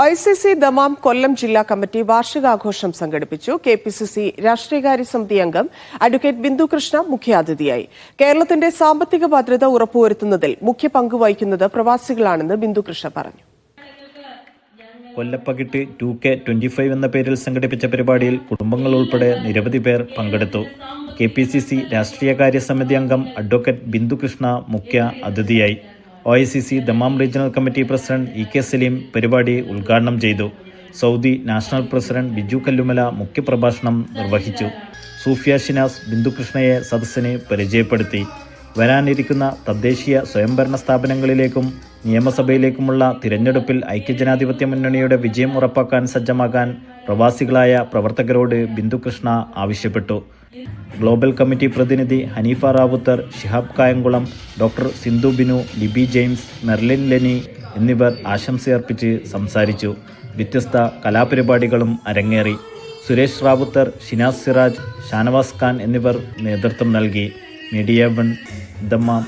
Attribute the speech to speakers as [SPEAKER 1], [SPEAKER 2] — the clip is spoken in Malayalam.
[SPEAKER 1] OICC ദമാം കൊല്ലം ജില്ലാ കമ്മിറ്റി വാർഷികാഘോഷം സംഘടിപ്പിച്ചു. KPCC രാഷ്ട്രീയകാര്യ സമിതി അംഗം അഡ്വക്കേറ്റ് ബിന്ദു കൃഷ്ണ മുഖ്യാതിഥിയായി. കേരളത്തിന്റെ സാമ്പത്തിക ഭദ്രത ഉറപ്പുവരുത്തുന്നതിൽ മുഖ്യ പങ്ക് വഹിക്കുന്നത് പ്രവാസികളാണെന്ന് ബിന്ദു കൃഷ്ണ പറഞ്ഞു.
[SPEAKER 2] കൊല്ലപ്പകിട്ട് 2K25 എന്ന പേരിൽ സംഘടിപ്പിച്ച പരിപാടിയിൽ കുടുംബങ്ങൾ ഉൾപ്പെടെ നിരവധി പേർ പങ്കെടുത്തു. KPCC രാഷ്ട്രീയകാര്യ സമിതി അംഗം അഡ്വക്കേറ്റ് ബിന്ദു കൃഷ്ണ മുഖ്യ അതിഥിയായി. OICC Dammam regional committee president EK Saleem പരിപാടി ഉദ്ഘാടനം ചെയ്തു. Saudi national president Biju Kallumala മുഖ്യപ്രഭാഷണം നിർവഹിച്ചു. സൂഫിയ ഷിനാസ് ബിന്ദുകൃഷ്ണയെ സദസ്സിന് പരിചയപ്പെടുത്തി. വരാനിരിക്കുന്ന തദ്ദേശീയ സ്വയംഭരണ സ്ഥാപനങ്ങളിലേക്കും നിയമസഭയിലേക്കുമുള്ള തിരഞ്ഞെടുപ്പിൽ ഐക്യജനാധിപത്യ മുന്നണിയുടെ വിജയം ഉറപ്പാക്കാൻ സജ്ജമാകാൻ പ്രവാസികളായ പ്രവർത്തകരോട് ബിന്ദുകൃഷ്ണ ആവശ്യപ്പെട്ടു. ഗ്ലോബൽ കമ്മിറ്റി പ്രതിനിധി Hanifa Rawther, Shihab Kayamkulam, doctor Sindhu Binu, Libi James, Merlin Leni എന്നിവർ ആശംസയർപ്പിച്ച് സംസാരിച്ചു. വ്യത്യസ്ത കലാപരിപാടികളും അരങ്ങേറി. സുരേഷ് റാവുത്തർ, ഷിനാസ് സിറാജ്, ഷാനവാസ് ഖാൻ എന്നിവർ നേതൃത്വം നൽകി. Media 1 Dammam.